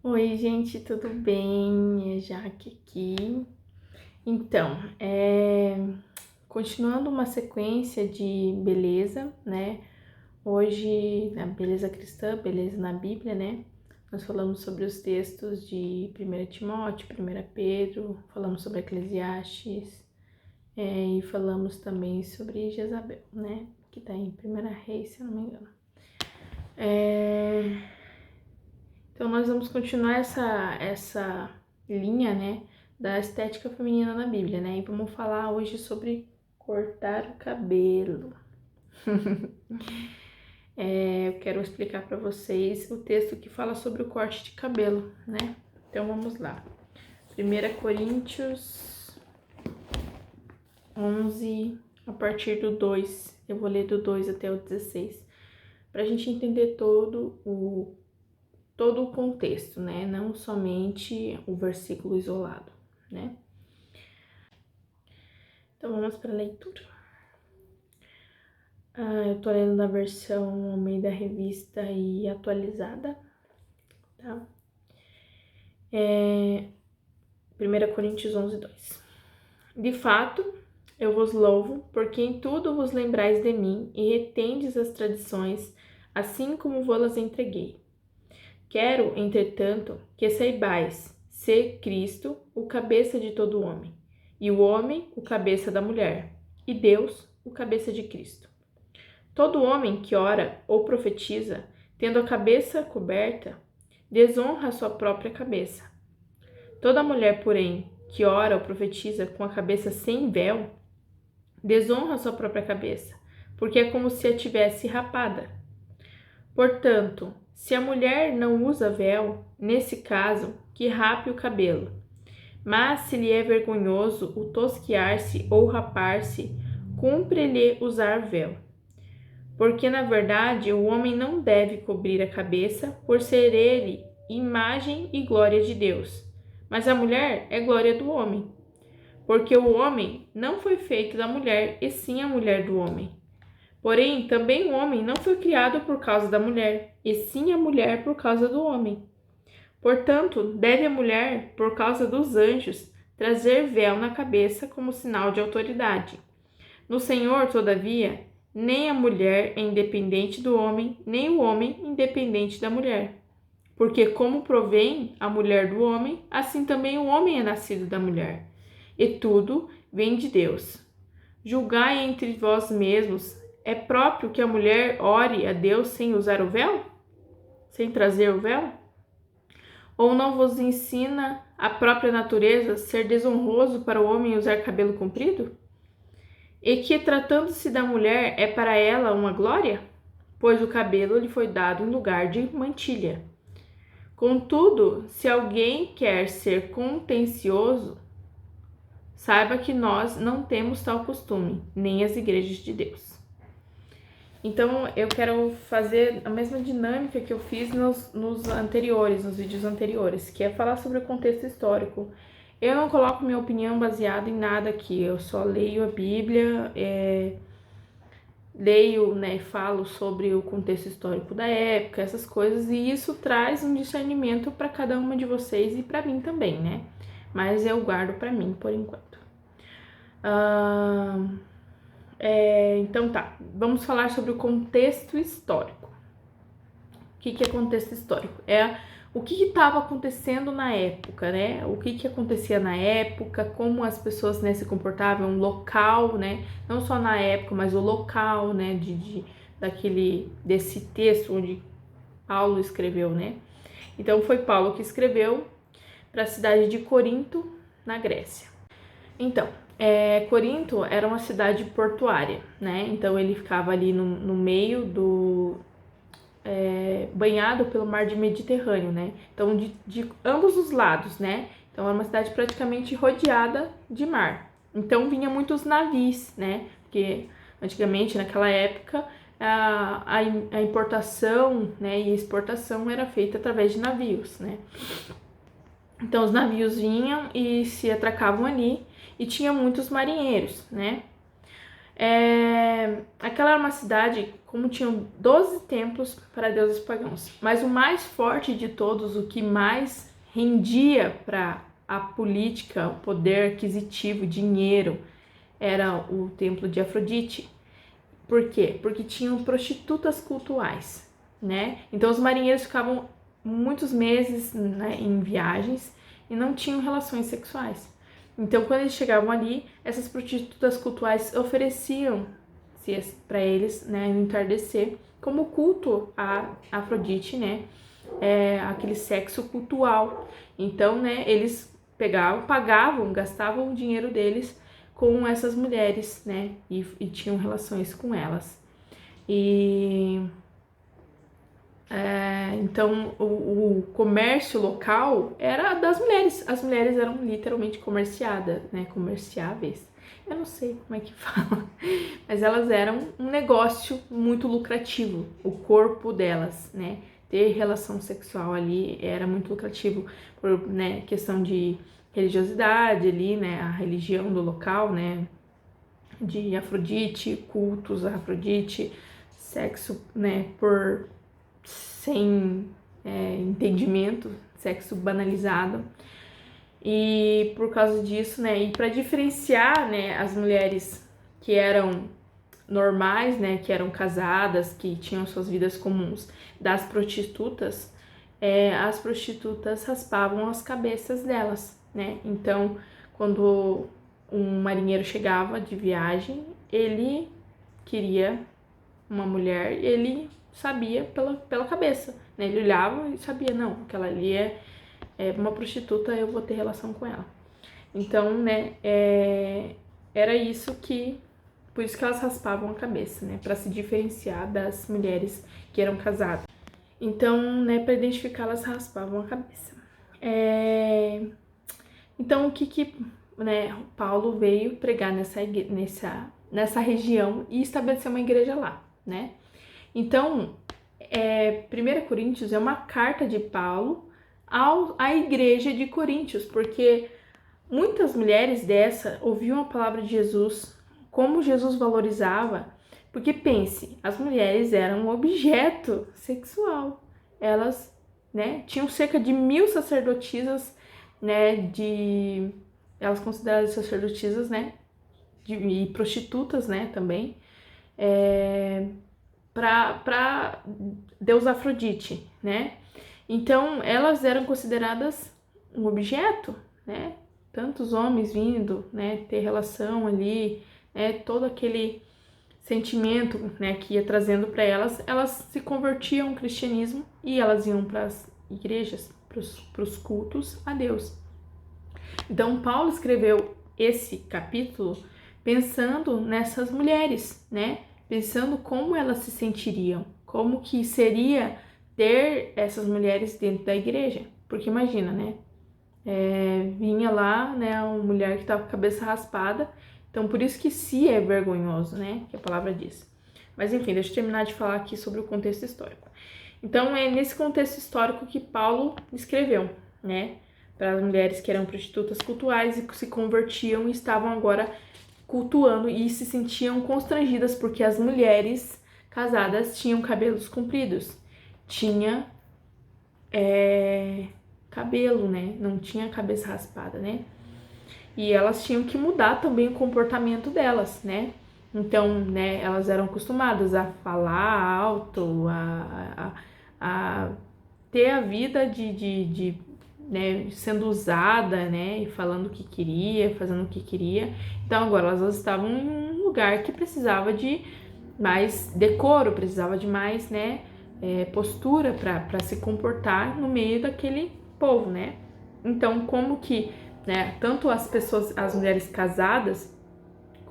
Oi, gente, tudo bem? É Jaque aqui. Então, continuando uma sequência de beleza, né? Hoje, na beleza cristã, beleza na Bíblia, né? Nós falamos sobre os textos de 1 Timóteo, 1 Pedro, falamos sobre Eclesiastes, e falamos também sobre Jezabel, né? Que tá em 1 Reis, se eu não me engano. Então, nós vamos continuar essa linha, né, da estética feminina na Bíblia, né? E vamos falar hoje sobre cortar o cabelo. Eu quero explicar para vocês o texto que fala sobre o corte de cabelo, né? Então, vamos lá. 1 Coríntios 11, a partir do 2. Eu vou ler do 2 até o 16, para a gente entender todo o contexto, né? Não somente o versículo isolado, né? Então vamos para a leitura. Eu tô lendo na versão Almeida Revista e atualizada, tá? 1 Coríntios 11, 2. De fato, eu vos louvo, porque em tudo vos lembrais de mim e retendes as tradições, assim como vou-las entreguei. Quero, entretanto, que saibais ser Cristo o cabeça de todo homem, e o homem o cabeça da mulher, e Deus o cabeça de Cristo. Todo homem que ora ou profetiza, tendo a cabeça coberta, desonra a sua própria cabeça. Toda mulher, porém, que ora ou profetiza com a cabeça sem véu, desonra a sua própria cabeça, porque é como se a tivesse rapada. Portanto, se a mulher não usa véu, nesse caso, que rape o cabelo. Mas se lhe é vergonhoso o tosquiar-se ou rapar-se, cumpre-lhe usar véu. Porque, na verdade, o homem não deve cobrir a cabeça, por ser ele imagem e glória de Deus. Mas a mulher é glória do homem. Porque o homem não foi feito da mulher, e sim a mulher do homem. Porém, também o homem não foi criado por causa da mulher, e sim a mulher por causa do homem. Portanto, deve a mulher, por causa dos anjos, trazer véu na cabeça como sinal de autoridade. No Senhor, todavia, nem a mulher é independente do homem, nem o homem independente da mulher. Porque como provém a mulher do homem, assim também o homem é nascido da mulher. E tudo vem de Deus. Julgai entre vós mesmos, é próprio que a mulher ore a Deus sem usar o véu? Sem trazer o véu? Ou não vos ensina a própria natureza ser desonroso para o homem usar cabelo comprido? E que, tratando-se da mulher, é para ela uma glória? Pois o cabelo lhe foi dado em lugar de mantilha. Contudo, se alguém quer ser contencioso, saiba que nós não temos tal costume, nem as igrejas de Deus. Então, eu quero fazer a mesma dinâmica que eu fiz nos vídeos anteriores, que é falar sobre o contexto histórico. Eu não coloco minha opinião baseada em nada aqui, eu só leio a Bíblia, leio, né, falo sobre o contexto histórico da época, essas coisas, e isso traz um discernimento para cada uma de vocês e para mim também, né? Mas eu guardo para mim por enquanto. Então tá, vamos falar sobre o contexto histórico. O que é contexto histórico? É o que estava acontecendo na época, né? O que acontecia na época, como as pessoas, né, se comportavam, um local, né? Não só na época, mas o local, né, desse texto onde Paulo escreveu, né? Então foi Paulo que escreveu para a cidade de Corinto, na Grécia. Então, Corinto era uma cidade portuária, né? Então ele ficava ali no meio banhado pelo mar de Mediterrâneo, né? Então de ambos os lados, né? Então é uma cidade praticamente rodeada de mar. Então vinha muitos navios, né? Porque antigamente, naquela época, a importação, né, e exportação era feita através de navios, né? Então os navios vinham e se atracavam ali e tinha muitos marinheiros, né? Aquela era uma cidade, como tinham 12 templos para deuses pagãos, mas o mais forte de todos, o que mais rendia para a política, o poder aquisitivo, dinheiro, era o templo de Afrodite. Por quê? Porque tinham prostitutas cultuais, né? Então os marinheiros ficavam muitos meses, né, em viagens e não tinham relações sexuais. Então, quando eles chegavam ali, essas prostitutas cultuais ofereciam para eles, né, no entardecer, como culto a Afrodite, né, aquele sexo cultual. Então, né, eles pagavam, gastavam o dinheiro deles com essas mulheres, né, e tinham relações com elas. Então, o comércio local era das mulheres. As mulheres eram literalmente comerciadas, né? Comerciáveis. Eu não sei como é que fala. Mas elas eram um negócio muito lucrativo. O corpo delas, né? Ter relação sexual ali era muito lucrativo. Por, né, questão de religiosidade ali, né? A religião do local, né? De Afrodite, cultos a Afrodite, sexo, né? Sem entendimento, sexo banalizado. E por causa disso, né, e para diferenciar, né, as mulheres que eram normais, né, que eram casadas, que tinham suas vidas comuns, das prostitutas, as prostitutas raspavam as cabeças delas, né? Então, quando um marinheiro chegava de viagem, ele queria uma mulher, ele sabia pela cabeça, né? Ele olhava e sabia, não, aquela ali é uma prostituta, eu vou ter relação com ela. Então, né, era isso por isso que elas raspavam a cabeça, né? Para se diferenciar das mulheres que eram casadas. Então, né, para identificar, elas raspavam a cabeça. Então, o que né, Paulo veio pregar nessa região e estabelecer uma igreja lá, né? Então, 1 Coríntios é uma carta de Paulo à igreja de Coríntios, porque muitas mulheres ouviam a palavra de Jesus, como Jesus valorizava, porque pense, as mulheres eram um objeto sexual. Elas, né, tinham cerca de 1000 sacerdotisas, né, elas consideradas sacerdotisas, né, e prostitutas, né, também, para Deus Afrodite, né? Então, elas eram consideradas um objeto, né? Tantos homens vindo, né, ter relação ali, né, todo aquele sentimento, né, que ia trazendo para elas se convertiam ao cristianismo e elas iam para as igrejas, para os cultos a Deus. Então, Paulo escreveu esse capítulo pensando nessas mulheres, né? Pensando como elas se sentiriam, como que seria ter essas mulheres dentro da igreja. Porque imagina, né? Vinha lá, né, uma mulher que estava com a cabeça raspada. Então, por isso que se é vergonhoso, né? Que a palavra diz. Mas enfim, deixa eu terminar de falar aqui sobre o contexto histórico. Então, é nesse contexto histórico que Paulo escreveu, né? Para as mulheres que eram prostitutas cultuais e que se convertiam e estavam agora cultuando e se sentiam constrangidas porque as mulheres casadas tinham cabelos compridos. Tinha cabelo, né? Não tinha cabeça raspada, né? E elas tinham que mudar também o comportamento delas, né? Então, né, elas eram acostumadas a falar alto, a ter a vida né, sendo usada, né, e falando o que queria, fazendo o que queria. Então, agora elas estavam em um lugar que precisava de mais decoro, precisava de mais, né, postura para se comportar no meio daquele povo, né? Então, como que, né, tanto as mulheres casadas,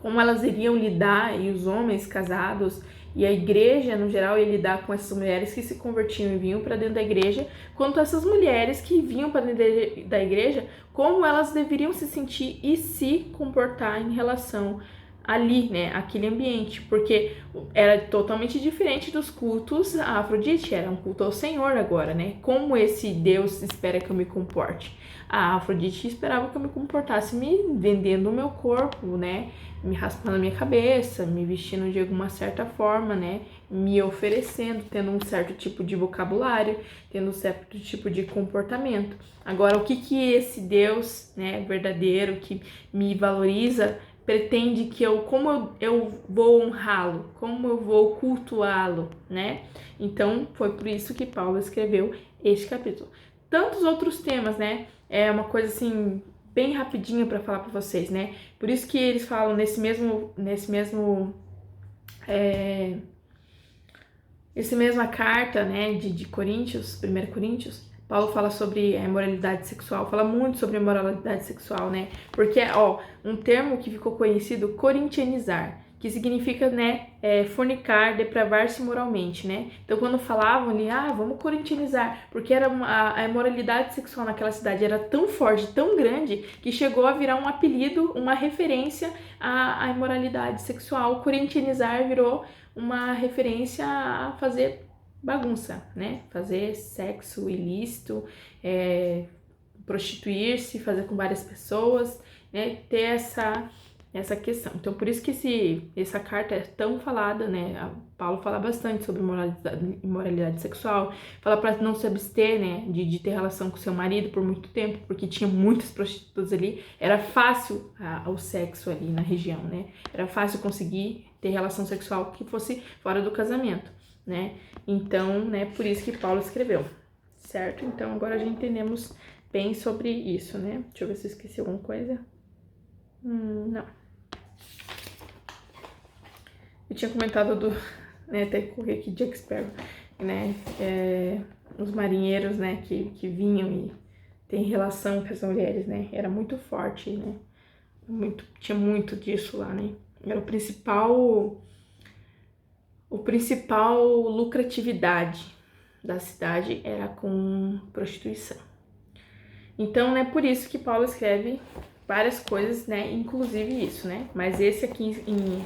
como elas iriam lidar, e os homens casados, e a igreja, no geral, ia lidar com essas mulheres que se convertiam e vinham para dentro da igreja, quanto essas mulheres que vinham para dentro da igreja, como elas deveriam se sentir e se comportar em relação ali, né, aquele ambiente, porque era totalmente diferente dos cultos a Afrodite, era um culto ao Senhor agora, né? Como esse Deus espera que eu me comporte? A Afrodite esperava que eu me comportasse me vendendo o meu corpo, né? Me raspando a minha cabeça, me vestindo de alguma certa forma, né? Me oferecendo, tendo um certo tipo de vocabulário, tendo um certo tipo de comportamento. Agora, o que esse Deus, né, verdadeiro, que me valoriza, pretende que eu vou honrá-lo, como eu vou cultuá-lo, né? Então, foi por isso que Paulo escreveu este capítulo. Tantos outros temas, né? É uma coisa assim bem rapidinha para falar para vocês, né? Por isso que eles falam essa mesma carta, né, de Coríntios, 1 Coríntios, Paulo fala sobre a imoralidade sexual, fala muito sobre a imoralidade sexual, né? Porque, ó, um termo que ficou conhecido, corintianizar, que significa, né, fornicar, depravar-se moralmente, né? Então, quando falavam ali, vamos corintianizar, porque era a imoralidade sexual naquela cidade era tão forte, tão grande, que chegou a virar um apelido, uma referência à imoralidade sexual. Corintianizar virou uma referência a fazer bagunça, né? Fazer sexo ilícito, prostituir-se, fazer com várias pessoas, né? Ter essa questão. Então, por isso que essa carta é tão falada, né? Paulo fala bastante sobre imoralidade sexual, fala para não se abster, né? De ter relação com seu marido por muito tempo, porque tinha muitas prostitutas ali, era fácil o sexo ali na região, né? Era fácil conseguir ter relação sexual que fosse fora do casamento, né? Então, né? Por isso que Paulo escreveu, certo? Então, agora já entendemos bem sobre isso, né? Deixa eu ver se eu esqueci alguma coisa. Não. Eu tinha comentado né, até correr aqui, Jack Sparrow, né, os marinheiros, né, que vinham e tem relação com as mulheres, né, era muito forte, né, tinha muito disso lá, né, era o principal lucratividade da cidade era com prostituição. Então, né, por isso que Paulo escreve várias coisas, né, inclusive isso, né, mas esse aqui,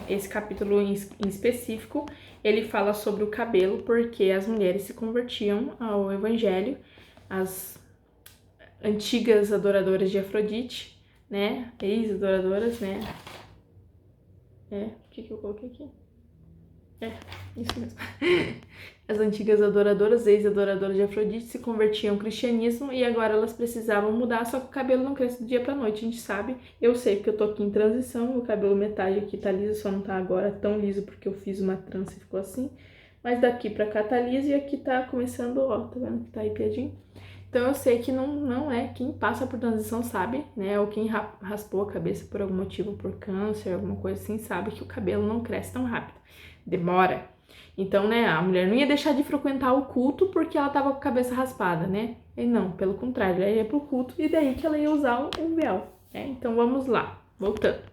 esse capítulo em específico, ele fala sobre o cabelo, porque as mulheres se convertiam ao evangelho, as antigas adoradoras de Afrodite, né, ex-adoradoras, né, o que eu coloquei aqui? Isso mesmo. As antigas adoradoras, ex-adoradoras de Afrodite, se convertiam ao cristianismo e agora elas precisavam mudar, só que o cabelo não cresce do dia pra noite, a gente sabe. Eu sei porque eu tô aqui em transição, o cabelo metade aqui tá liso, só não tá agora tão liso porque eu fiz uma trança e ficou assim. Mas daqui pra cá tá liso e aqui tá começando, ó, tá vendo que tá arrepiadinho? Então eu sei que não é quem passa por transição sabe, né? Ou quem raspou a cabeça por algum motivo, por câncer, alguma coisa assim, sabe que o cabelo não cresce tão rápido. Demora. Então, né, a mulher não ia deixar de frequentar o culto porque ela tava com a cabeça raspada, né? E não, pelo contrário, ela ia pro culto e daí que ela ia usar um véu, né? Então vamos lá, voltando.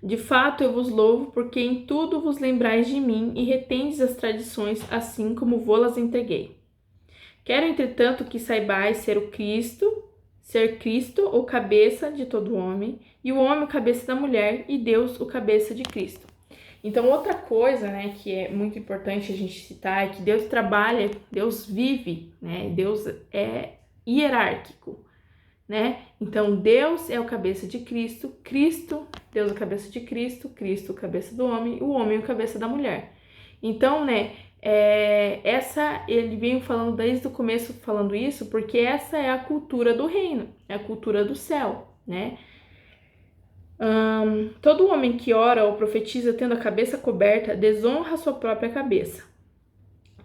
De fato, eu vos louvo, porque em tudo vos lembrais de mim e retendes as tradições, assim como vô-las entreguei. Quero, entretanto, que saibais ser Cristo, o cabeça de todo homem, e o homem o cabeça da mulher, e Deus o cabeça de Cristo. Então, outra coisa, né, que é muito importante a gente citar é que Deus trabalha, Deus vive, né, Deus é hierárquico, né? Então, Deus é o cabeça de Cristo, Deus é o cabeça de Cristo, Cristo o cabeça do homem, o homem o cabeça da mulher. Então, né, ele veio falando desde o começo falando isso, porque essa é a cultura do reino, é a cultura do céu, né? Todo homem que ora ou profetiza tendo a cabeça coberta desonra a sua própria cabeça.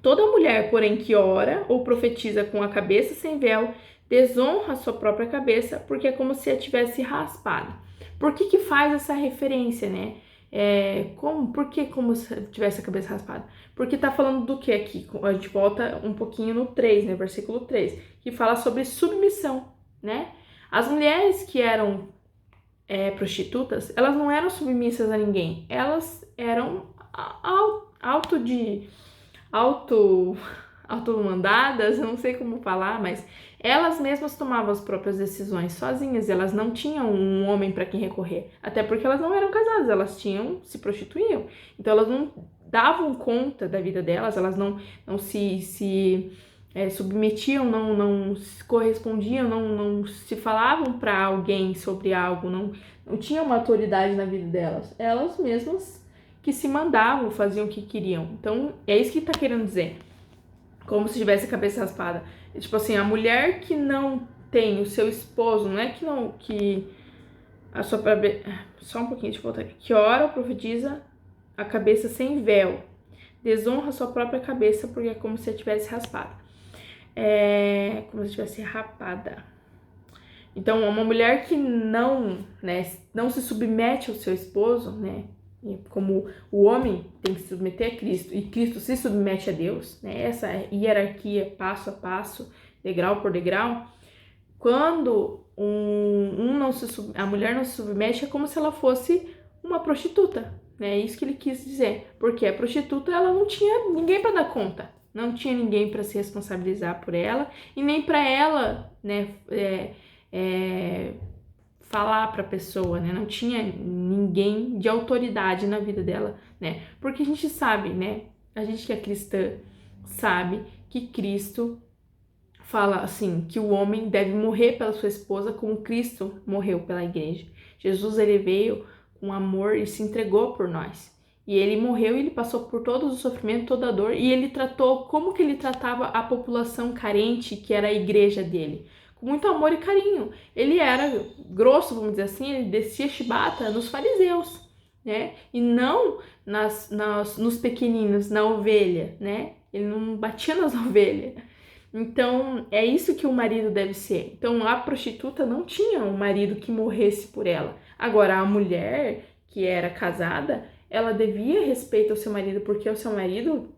Toda mulher, porém, que ora ou profetiza com a cabeça sem véu desonra a sua própria cabeça, porque é como se a tivesse raspada. Por que faz essa referência, né? Por que como se tivesse a cabeça raspada? Porque tá falando do que aqui? A gente volta um pouquinho no 3, né? Versículo 3, que fala sobre submissão, né? As mulheres que eram prostitutas, elas não eram submissas a ninguém, elas eram automandadas, eu não sei como falar, mas elas mesmas tomavam as próprias decisões sozinhas, elas não tinham um homem para quem recorrer, até porque elas não eram casadas, elas se prostituíam, então elas não davam conta da vida delas, elas não se submetiam, não se correspondiam, não se falavam para alguém sobre algo, não tinham uma autoridade na vida delas, elas mesmas que se mandavam, faziam o que queriam. Então, é isso que tá querendo dizer. Como se tivesse a cabeça raspada. Tipo assim, a mulher que não tem o seu esposo, não é que a sua só um pouquinho, deixa eu voltar aqui. Que ora ou profetiza a cabeça sem véu. Desonra a sua própria cabeça porque é como se ela tivesse raspada. Como se tivesse rapada. Então, uma mulher que não se submete ao seu esposo, né? Como o homem tem que se submeter a Cristo e Cristo se submete a Deus, né? Essa hierarquia passo a passo, degrau por degrau. Quando a mulher não se submete, é como se ela fosse uma prostituta, né? É isso que ele quis dizer, porque a prostituta ela não tinha ninguém para dar conta, não tinha ninguém para se responsabilizar por ela e nem para ela, né? Falar para a pessoa, né? Não tinha ninguém de autoridade na vida dela, né? Porque a gente sabe, né? A gente que é cristã sabe que Cristo fala assim, que o homem deve morrer pela sua esposa como Cristo morreu pela igreja. Jesus, ele veio com amor e se entregou por nós. E ele morreu e ele passou por todo o sofrimento, toda a dor, e ele tratou, como que ele tratava a população carente, que era a igreja dele? Com muito amor e carinho. Ele era grosso, vamos dizer assim, ele descia chibata nos fariseus, né? E não nos pequeninos, na ovelha, né? Ele não batia nas ovelhas. Então, é isso que o marido deve ser. Então, a prostituta não tinha um marido que morresse por ela. Agora, a mulher que era casada, ela devia respeito ao seu marido, porque o seu marido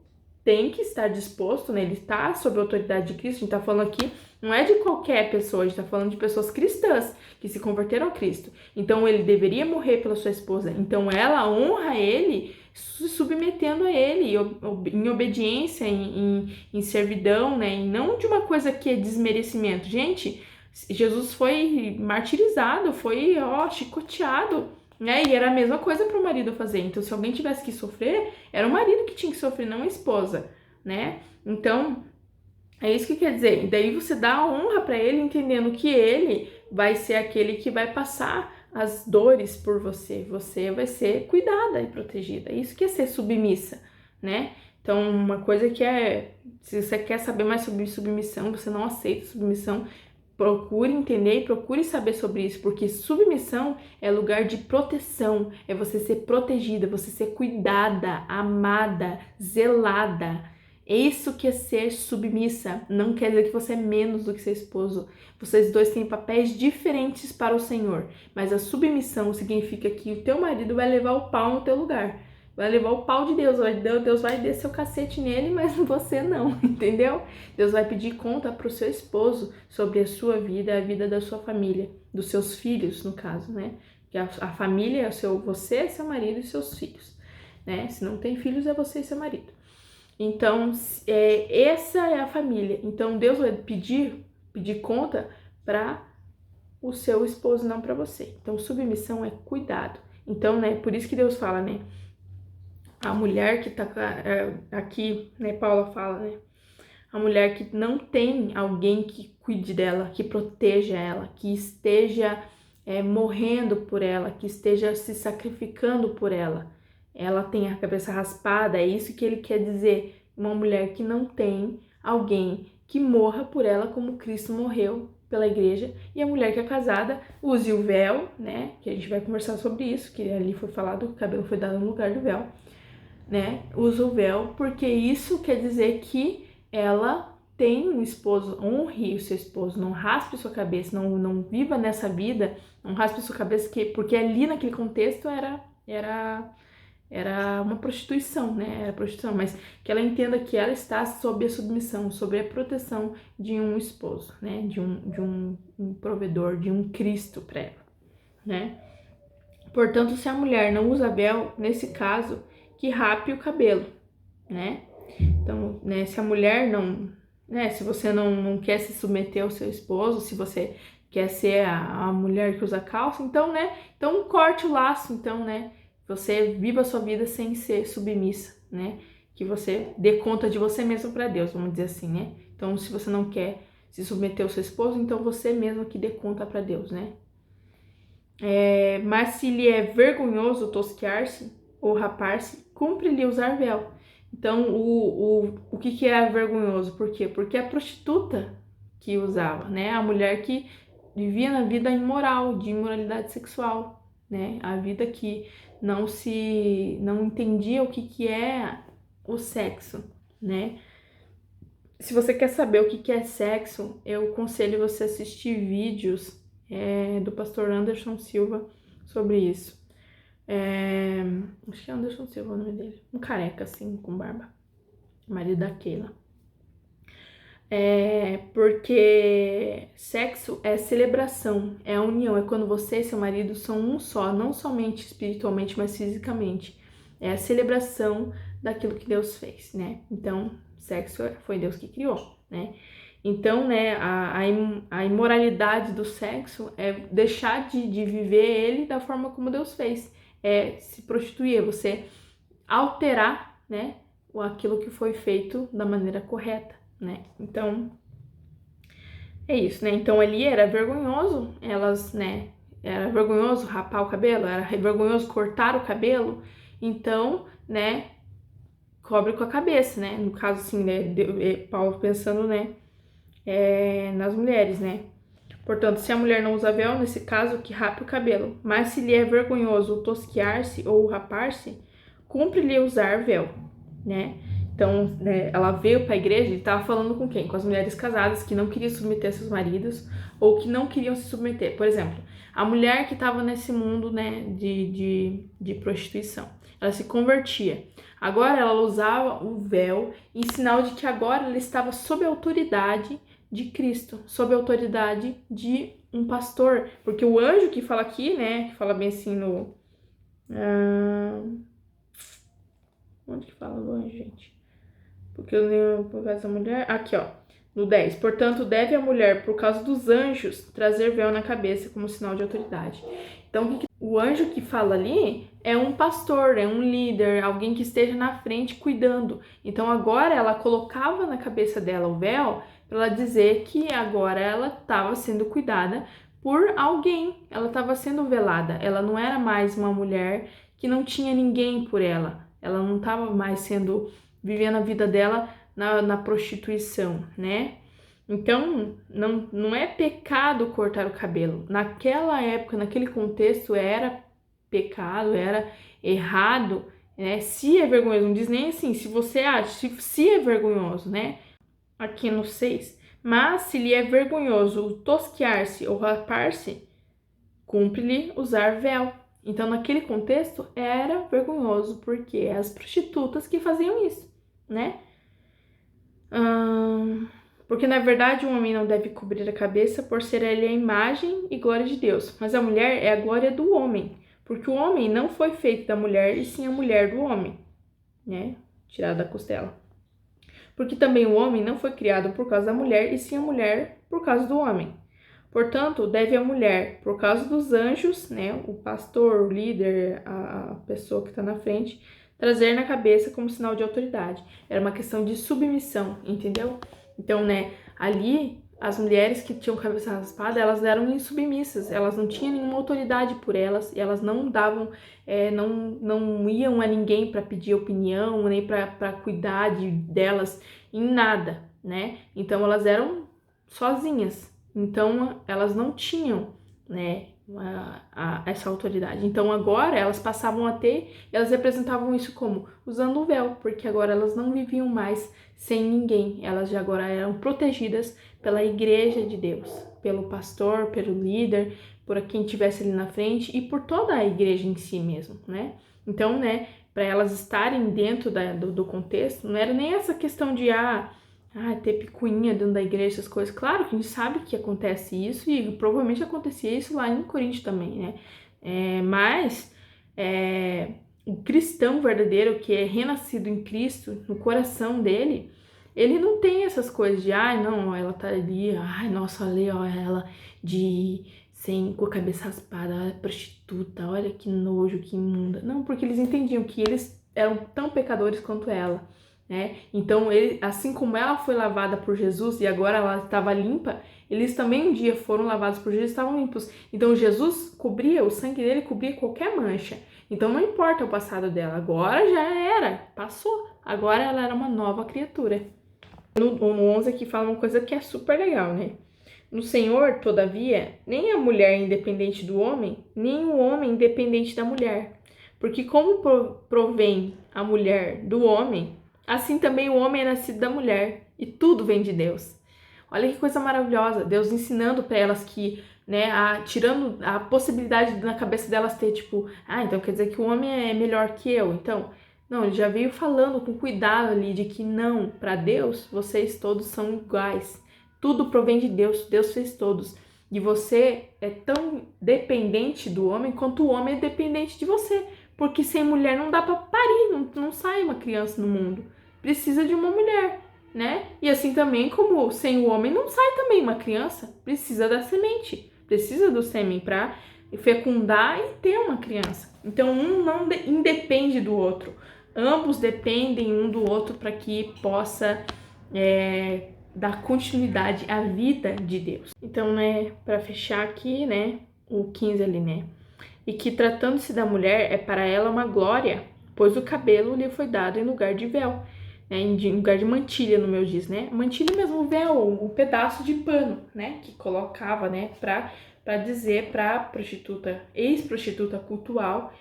tem que estar disposto, né? Ele está sob a autoridade de Cristo. A gente está falando aqui, não é de qualquer pessoa, a gente está falando de pessoas cristãs que se converteram a Cristo. Então, ele deveria morrer pela sua esposa. Então, ela honra ele se submetendo a ele em obediência, em servidão, né? E não de uma coisa que é desmerecimento. Gente, Jesus foi martirizado, foi chicoteado, né? E era a mesma coisa para o marido fazer. Então, se alguém tivesse que sofrer, era o marido que tinha que sofrer, não a esposa, né? Então, é isso que quer dizer. E daí você dá a honra para ele, entendendo que ele vai ser aquele que vai passar as dores por você. Você vai ser cuidada e protegida. Isso que é ser submissa, né? Então, uma coisa que se você quer saber mais sobre submissão, você não aceita submissão, procure entender e procure saber sobre isso, porque submissão é lugar de proteção, é você ser protegida, você ser cuidada, amada, zelada. Isso que é ser submissa. Não quer dizer que você é menos do que seu esposo. Vocês dois têm papéis diferentes para o Senhor, mas a submissão significa que o teu marido vai levar o pau no teu lugar. Vai levar o pau de Deus. Deus vai descer o cacete nele, mas você não, entendeu? Deus vai pedir conta para o seu esposo sobre a sua vida, a vida da sua família, dos seus filhos, no caso, né? Que a família é você, seu marido e seus filhos, né? Se não tem filhos, é você e seu marido. Então, essa é a família. Então, Deus vai pedir conta para o seu esposo, não para você. Então, submissão é cuidado. Então, né, por isso que Deus fala, né, a mulher que tá aqui, né, Paula fala, né, a mulher que não tem alguém que cuide dela, que proteja ela, que esteja morrendo por ela, que esteja se sacrificando por ela. Ela tem a cabeça raspada, é isso que ele quer dizer. Uma mulher que não tem alguém que morra por ela como Cristo morreu pela igreja. E a mulher que é casada use o véu, né? Que a gente vai conversar sobre isso, que ali foi falado, o cabelo foi dado no lugar do véu, né? Usa o véu, porque isso quer dizer que ela tem um esposo, honre o seu esposo, não raspe sua cabeça, não viva nessa vida, não raspe sua cabeça, porque ali naquele contexto era uma prostituição, né? Era prostituição, mas que ela entenda que ela está sob a submissão, sob a proteção de um esposo, né? De um provedor, de um Cristo para ela, né? Portanto, se a mulher não usa véu, nesse caso, que rape o cabelo, né? Então, né, se a mulher não, né, se você não quer se submeter ao seu esposo, se você quer ser a mulher que usa calça, então, né, então corte o laço, então, né, você viva a sua vida sem ser submissa, né, que você dê conta de você mesmo para Deus, vamos dizer assim, né. Então, se você não quer se submeter ao seu esposo, então você mesmo que dê conta para Deus, né. Mas se lhe é vergonhoso tosquear-se ou rapar-se, cumpre-lhe usar véu. Então, o que é vergonhoso? Por quê? Porque a prostituta que usava, né? A mulher que vivia na vida imoral, de imoralidade sexual, né? A vida que não entendia o que é o sexo, né? Se você quer saber o que é sexo, eu aconselho você assistir vídeos do pastor Anderson Silva sobre isso. Acho que é Anderson Silva o nome dele. Um careca, assim, com barba. Marido da Keila. Porque sexo é celebração, é a união, é quando você e seu marido são um só, não somente espiritualmente, mas fisicamente. É a celebração daquilo que Deus fez, né? Então, sexo foi Deus que criou, né? Então, né, a imoralidade do sexo é deixar de viver ele da forma como Deus fez. É se prostituir, é você alterar, né, aquilo que foi feito da maneira correta, né? Então, é isso, né? Então ali era vergonhoso elas, né? Era vergonhoso rapar o cabelo, era vergonhoso cortar o cabelo. Então, né? Cobre com a cabeça, né? No caso, assim, né? Paulo pensando, né? Nas mulheres, né? Portanto, se a mulher não usa véu, nesse caso, que rape o cabelo. Mas se lhe é vergonhoso tosquiar-se ou rapar-se, cumpre-lhe usar véu, né? Então, né, ela veio para a igreja e estava falando com quem? Com as mulheres casadas que não queriam submeter seus maridos ou que não queriam se submeter. Por exemplo, a mulher que estava nesse mundo, né, de prostituição, ela se convertia. Agora ela usava o véu em sinal de que agora ela estava sob a autoridade de Cristo, sob a autoridade de um pastor. Porque o anjo que fala aqui, né, que fala bem assim no... onde que fala do anjo, gente? Porque eu leio por causa da mulher. Aqui, ó. No 10. Portanto, deve a mulher, por causa dos anjos, trazer véu na cabeça como sinal de autoridade. Então, o anjo que fala ali é um pastor, é um líder, alguém que esteja na frente cuidando. Então, agora ela colocava na cabeça dela o véu para ela dizer que agora ela estava sendo cuidada por alguém. Ela estava sendo velada. Ela não era mais uma mulher que não tinha ninguém por ela. Ela não estava mais sendo... vivendo a vida dela na prostituição, né? Então, não é pecado cortar o cabelo. Naquela época, naquele contexto, era pecado, era errado, né? Se é vergonhoso, não diz nem assim, se você acha, se é vergonhoso, né? Aqui no 6. Mas se lhe é vergonhoso tosquear-se ou rapar-se, cumpre-lhe usar véu. Então, naquele contexto, era vergonhoso, porque é as prostitutas que faziam isso, né? Porque, na verdade, o homem não deve cobrir a cabeça por ser ele a imagem e glória de Deus, mas a mulher é a glória do homem, porque o homem não foi feito da mulher, e sim a mulher do homem, né? Tirada da costela. Porque também o homem não foi criado por causa da mulher, e sim a mulher por causa do homem. Portanto, deve a mulher, por causa dos anjos, né, o pastor, o líder, a pessoa que está na frente, trazer na cabeça como sinal de autoridade. Era uma questão de submissão, entendeu? Então, né, ali, as mulheres que tinham cabeça raspada, elas eram insubmissas, elas não tinham nenhuma autoridade por elas, e elas não davam, não iam a ninguém para pedir opinião, nem para cuidar delas em nada, né? Então, elas eram sozinhas. Então, elas não tinham, né, essa autoridade. Então, agora elas passavam a ter, elas representavam isso como usando o véu, porque agora elas não viviam mais sem ninguém. Elas já agora eram protegidas pela igreja de Deus, pelo pastor, pelo líder, por quem estivesse ali na frente e por toda a igreja em si mesmo, né? Então, né, para elas estarem dentro do contexto, não era nem essa questão de ter picuinha dentro da igreja, essas coisas. Claro que a gente sabe que acontece isso e provavelmente acontecia isso lá em Corinto também, né? Mas o cristão verdadeiro, que é renascido em Cristo, no coração dele, ele não tem essas coisas de, ai, não, ela tá ali, ai, nossa, olha, ó, ela com a cabeça raspada, ela é prostituta, olha que nojo, que imunda. Não, porque eles entendiam que eles eram tão pecadores quanto ela, né? Então, assim como ela foi lavada por Jesus e agora ela estava limpa, eles também um dia foram lavados por Jesus e estavam limpos. Então, Jesus cobria, o sangue dele cobria qualquer mancha. Então, não importa o passado dela, agora já era, passou. Agora ela era uma nova criatura. No 11 aqui fala uma coisa que é super legal, né? No Senhor, todavia, nem a mulher é independente do homem, nem o homem independente da mulher. Porque como provém a mulher do homem, assim também o homem é nascido da mulher, e tudo vem de Deus. Olha que coisa maravilhosa, Deus ensinando para elas que, né, tirando a possibilidade na cabeça delas ter, tipo, então quer dizer que o homem é melhor que eu, então... Não, ele já veio falando com cuidado ali de que não, para Deus, vocês todos são iguais. Tudo provém de Deus, Deus fez todos. E você é tão dependente do homem quanto o homem é dependente de você. Porque sem mulher não dá para parir, não sai uma criança no mundo. Precisa de uma mulher, né? E assim também como sem o homem não sai também uma criança. Precisa da semente, precisa do sêmen para fecundar e ter uma criança. Então um não independe do outro. Ambos dependem um do outro para que possa dar continuidade à vida de Deus. Então, né, para fechar aqui, né, o 15 ali, né, e que tratando-se da mulher é para ela uma glória, pois o cabelo lhe foi dado em lugar de véu, né, em lugar de mantilha, no meu diz, né, mantilha mesmo, o véu, um pedaço de pano, né, que colocava, né, para dizer para prostituta, ex-prostituta cultual,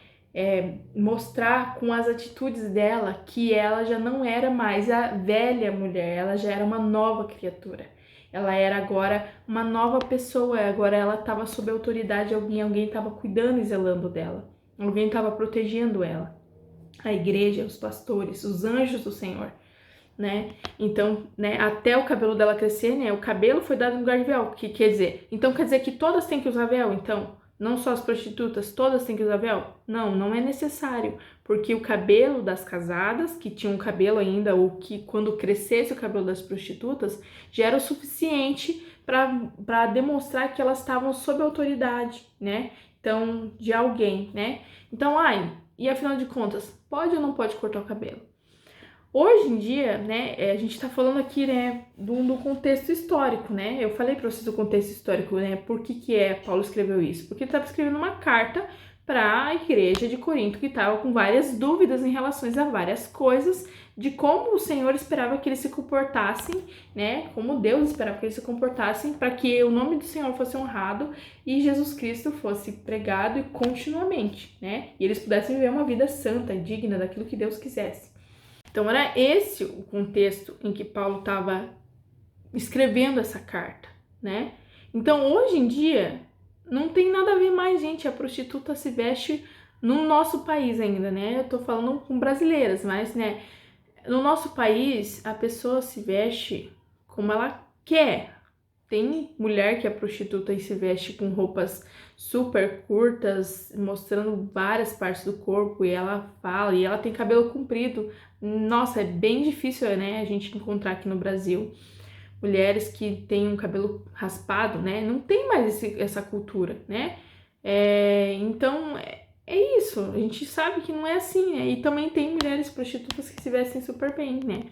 mostrar com as atitudes dela que ela já não era mais a velha mulher, ela já era uma nova criatura. Ela era agora uma nova pessoa, agora ela estava sob a autoridade de alguém estava cuidando e zelando dela, alguém estava protegendo ela. A igreja, os pastores, os anjos do Senhor, né? Então, né, até o cabelo dela crescer, né? O cabelo foi dado no lugar de véu, que quer dizer? Então quer dizer que todas têm que usar véu, então? Não só as prostitutas, todas têm que usar véu? Não, não é necessário, porque o cabelo das casadas, que tinham cabelo ainda, ou que quando crescesse o cabelo das prostitutas, já era o suficiente para demonstrar que elas estavam sob autoridade, né? Então, de alguém, né? Então, e afinal de contas, pode ou não pode cortar o cabelo? Hoje em dia, né, a gente tá falando aqui, né, do contexto histórico, né? Eu falei para vocês do contexto histórico, né? Por que Paulo escreveu isso? Porque ele estava escrevendo uma carta para a igreja de Corinto, que estava com várias dúvidas em relação a várias coisas, de como o Senhor esperava que eles se comportassem, né? Como Deus esperava que eles se comportassem para que o nome do Senhor fosse honrado e Jesus Cristo fosse pregado e continuamente, né? E eles pudessem viver uma vida santa e digna daquilo que Deus quisesse. Então, era esse o contexto em que Paulo estava escrevendo essa carta, né? Então, hoje em dia, não tem nada a ver mais, gente. A prostituta se veste no nosso país ainda, né? Eu tô falando com brasileiras, mas, né? No nosso país, a pessoa se veste como ela quer. Tem mulher que é prostituta e se veste com roupas super curtas, mostrando várias partes do corpo, e ela fala, e ela tem cabelo comprido. Nossa, é bem difícil, né, a gente encontrar aqui no Brasil mulheres que têm um cabelo raspado, né? Não tem mais essa cultura, né? Então, é isso. A gente sabe que não é assim, né? E também tem mulheres prostitutas que se vestem super bem, né?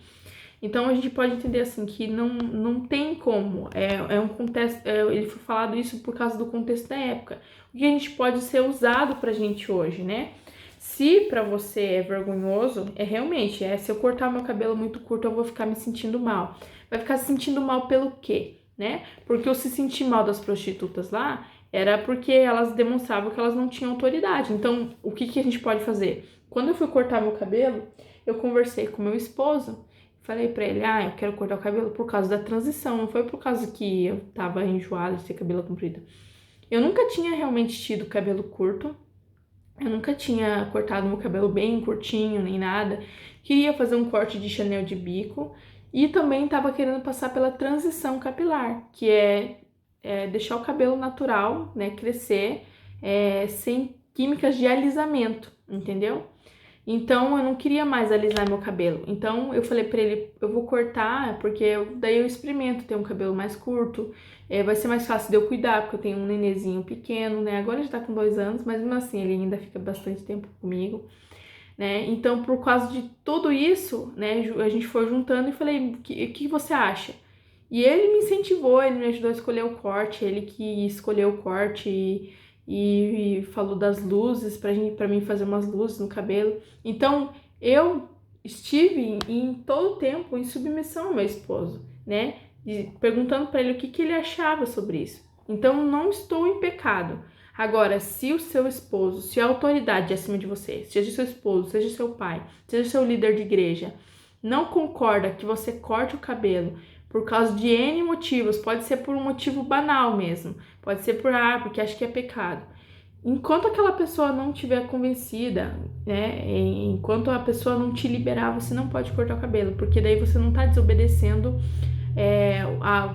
Então a gente pode entender assim que não tem como, é um contexto, ele foi falado isso por causa do contexto da época. O que a gente pode ser usado pra gente hoje, né? Se pra você é vergonhoso, realmente, se eu cortar meu cabelo muito curto, eu vou ficar me sentindo mal. Vai ficar se sentindo mal pelo quê, né? Porque eu se sentir mal das prostitutas lá era porque elas demonstravam que elas não tinham autoridade. Então, o que a gente pode fazer? Quando eu fui cortar meu cabelo, eu conversei com meu esposo. Falei pra ele, eu quero cortar o cabelo por causa da transição, não foi por causa que eu tava enjoada de ter cabelo comprido. Eu nunca tinha realmente tido cabelo curto, eu nunca tinha cortado meu cabelo bem curtinho, nem nada. Queria fazer um corte de Chanel de bico e também tava querendo passar pela transição capilar, que é deixar o cabelo natural, né, crescer, sem químicas de alisamento, entendeu? Então eu não queria mais alisar meu cabelo. Então eu falei pra ele, eu vou cortar, porque daí eu experimento ter um cabelo mais curto. Vai ser mais fácil de eu cuidar, porque eu tenho um nenenzinho pequeno, né? Agora ele já tá com 2 anos, mas mesmo assim ele ainda fica bastante tempo comigo, né? Então, por causa de tudo isso, né, a gente foi juntando e falei, o que você acha? E ele me incentivou, ele me ajudou a escolher o corte, ele que escolheu o corte e falou das luzes pra mim fazer umas luzes no cabelo. Então, eu estive em todo o tempo em submissão ao meu esposo, né? E perguntando para ele o que ele achava sobre isso. Então, não estou em pecado. Agora, se o seu esposo, se a autoridade acima de você, seja seu esposo, seja seu pai, seja seu líder de igreja, não concorda que você corte o cabelo por causa de N motivos, pode ser por um motivo banal mesmo, pode ser porque acha que é pecado. Enquanto aquela pessoa não estiver convencida, né, enquanto a pessoa não te liberar, você não pode cortar o cabelo, porque daí você não está desobedecendo,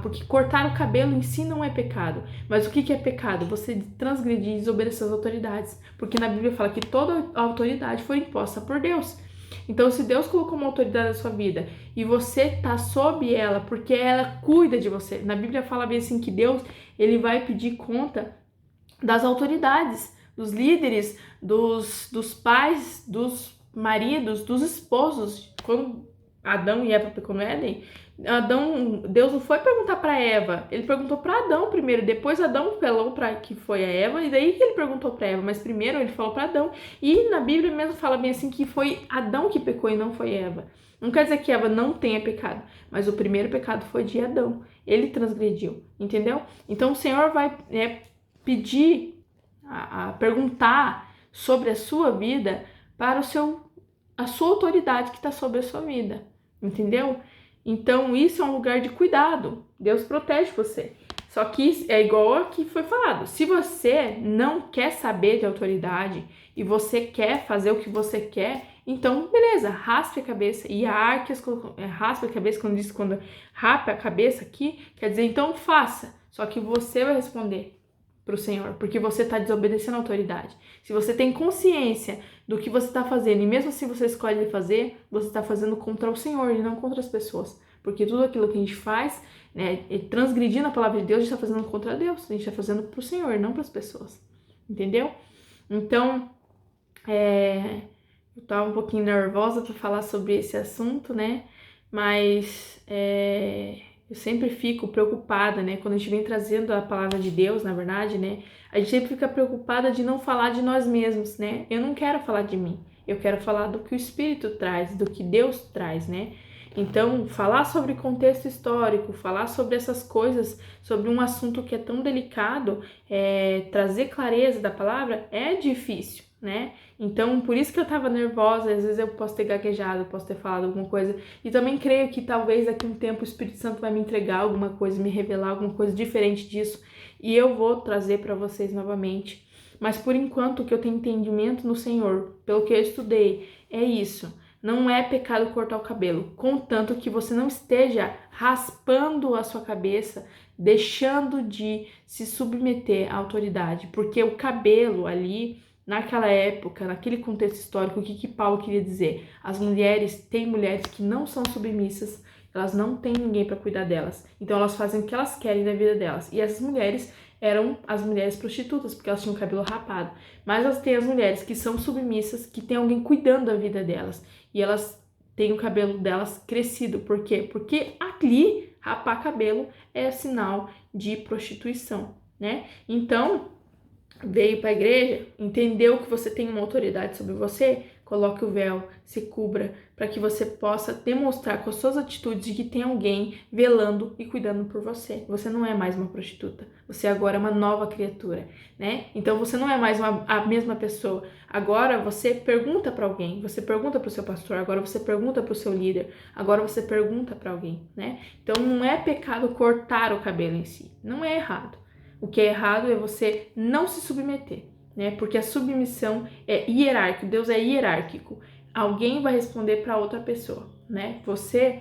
porque cortar o cabelo em si não é pecado. Mas o que é pecado? Você transgredir e desobedecer as autoridades, porque na Bíblia fala que toda a autoridade foi imposta por Deus. Então, se Deus colocou uma autoridade na sua vida e você tá sob ela, porque ela cuida de você. Na Bíblia fala bem assim que Deus, ele vai pedir conta das autoridades, dos líderes, dos pais, dos maridos, dos esposos. Quando Adão e Eva pecou no Éden, Deus não foi perguntar para Eva, ele perguntou para Adão primeiro, depois Adão falou para que foi a Eva, e daí que ele perguntou para Eva, mas primeiro ele falou para Adão. E na Bíblia mesmo fala bem assim que foi Adão que pecou e não foi Eva. Não quer dizer que Eva não tenha pecado, mas o primeiro pecado foi de Adão. Ele transgrediu, entendeu? Então o Senhor vai pedir, a perguntar sobre a sua vida para a sua autoridade que está sobre a sua vida, entendeu? Então isso é um lugar de cuidado. Deus protege você. Só que é igual aqui foi falado. Se você não quer saber de autoridade e você quer fazer o que você quer, então beleza, raspe a cabeça e raspe a cabeça, quando raspa a cabeça aqui, quer dizer, então faça. Só que você vai responder para o Senhor, porque você está desobedecendo a autoridade. Se você tem consciência do que você está fazendo e mesmo assim você escolhe fazer, você está fazendo contra o Senhor e não contra as pessoas. Porque tudo aquilo que a gente faz, né, transgredindo a palavra de Deus, a gente está fazendo contra Deus. A gente está fazendo para o Senhor, não para as pessoas. Entendeu? Então, eu estava um pouquinho nervosa para falar sobre esse assunto, né? Mas eu sempre fico preocupada, né? Quando a gente vem trazendo a palavra de Deus, na verdade, né? A gente sempre fica preocupada de não falar de nós mesmos, né? Eu não quero falar de mim. Eu quero falar do que o Espírito traz, do que Deus traz, né? Então, falar sobre contexto histórico, falar sobre essas coisas, sobre um assunto que é tão delicado, trazer clareza da palavra é difícil, né? Então, por isso que eu tava nervosa, às vezes eu posso ter gaguejado, posso ter falado alguma coisa, e também creio que talvez daqui a um tempo o Espírito Santo vai me entregar alguma coisa, me revelar alguma coisa diferente disso, e eu vou trazer para vocês novamente. Mas por enquanto, o que eu tenho entendimento no Senhor, pelo que eu estudei, é isso. Não é pecado cortar o cabelo, contanto que você não esteja raspando a sua cabeça, deixando de se submeter à autoridade, porque o cabelo ali, naquela época, naquele contexto histórico, o que Paulo queria dizer? Tem mulheres que não são submissas, elas não têm ninguém para cuidar delas, então elas fazem o que elas querem na vida delas, e essas mulheres eram as mulheres prostitutas, porque elas tinham o cabelo rapado. Mas elas têm as mulheres que são submissas, que tem alguém cuidando da vida delas. E elas têm o cabelo delas crescido. Por quê? Porque ali, rapar cabelo é sinal de prostituição, né? Então, veio para a igreja, entendeu que você tem uma autoridade sobre você, coloque o véu, se cubra, para que você possa demonstrar com as suas atitudes de que tem alguém velando e cuidando por você. Você não é mais uma prostituta, você agora é uma nova criatura, né? Então você não é mais a mesma pessoa. Agora você pergunta para alguém, você pergunta para o seu pastor, agora você pergunta para o seu líder, agora você pergunta para alguém, né? Então não é pecado cortar o cabelo em si, não é errado. O que é errado é você não se submeter, né? Porque a submissão é hierárquico, Deus é hierárquico. Alguém vai responder para outra pessoa, né? Você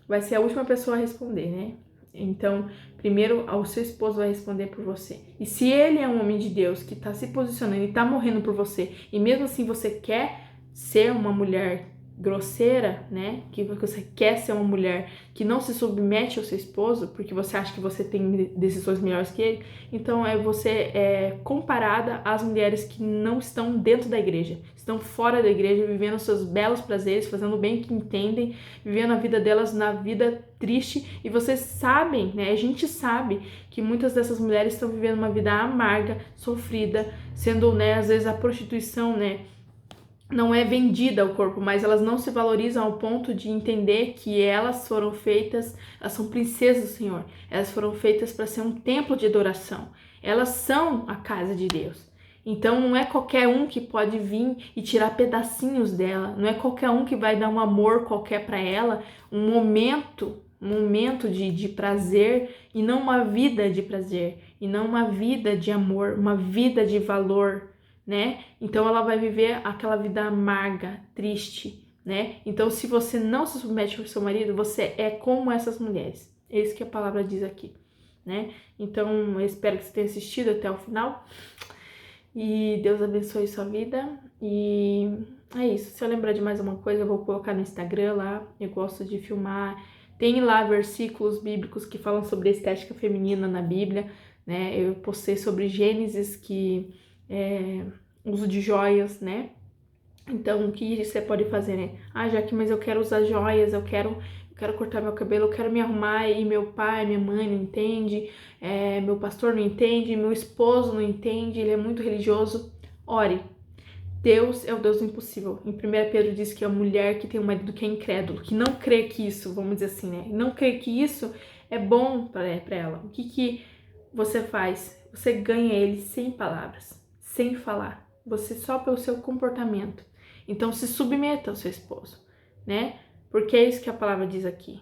vai ser a última pessoa a responder, né? Então, primeiro o seu esposo vai responder por você. E se ele é um homem de Deus que está se posicionando e está morrendo por você, e mesmo assim você quer ser uma mulher grosseira, né? Que você quer ser uma mulher que não se submete ao seu esposo, porque você acha que você tem decisões melhores que ele, então você é comparada às mulheres que não estão dentro da igreja, estão fora da igreja, vivendo seus belos prazeres, fazendo o bem que entendem, vivendo a vida delas na vida triste, e vocês sabem, né? A gente sabe que muitas dessas mulheres estão vivendo uma vida amarga, sofrida, sendo, né, às vezes a prostituição, né, não é vendida ao corpo, mas elas não se valorizam ao ponto de entender que elas foram feitas, elas são princesas do Senhor, elas foram feitas para ser um templo de adoração, elas são a casa de Deus. Então não é qualquer um que pode vir e tirar pedacinhos dela, não é qualquer um que vai dar um amor qualquer para ela, um momento de prazer, e não uma vida de prazer, e não uma vida de amor, uma vida de valor, né? Então ela vai viver aquela vida amarga, triste, né? Então se você não se submete ao seu marido, você é como essas mulheres. É isso que a palavra diz aqui, né? Então eu espero que você tenha assistido até o final. E Deus abençoe sua vida. E é isso. Se eu lembrar de mais uma coisa, eu vou colocar no Instagram lá. Eu gosto de filmar. Tem lá versículos bíblicos que falam sobre a estética feminina na Bíblia, né? Eu postei sobre Gênesis, que uso de joias, né? Então, o que você pode fazer, né? Ah, Jaque, mas eu quero usar joias, eu quero cortar meu cabelo, eu quero me arrumar e meu pai, minha mãe não entende, meu pastor não entende, meu esposo não entende, ele é muito religioso. Ore. Deus é o Deus do impossível. Em 1 Pedro diz que é a mulher que tem um marido que é incrédulo, que não crê que isso, vamos dizer assim, né? Não crê que isso é bom para ela. O que você faz? Você ganha ele sem palavras, sem falar. Você só pelo seu comportamento. Então se submeta ao seu esposo, né? Porque é isso que a palavra diz aqui.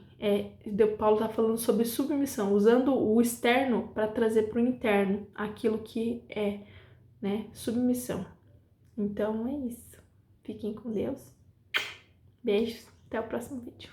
Paulo está falando sobre submissão, usando o externo para trazer para o interno aquilo que é, né? Submissão. Então é isso. Fiquem com Deus. Beijos. Até o próximo vídeo.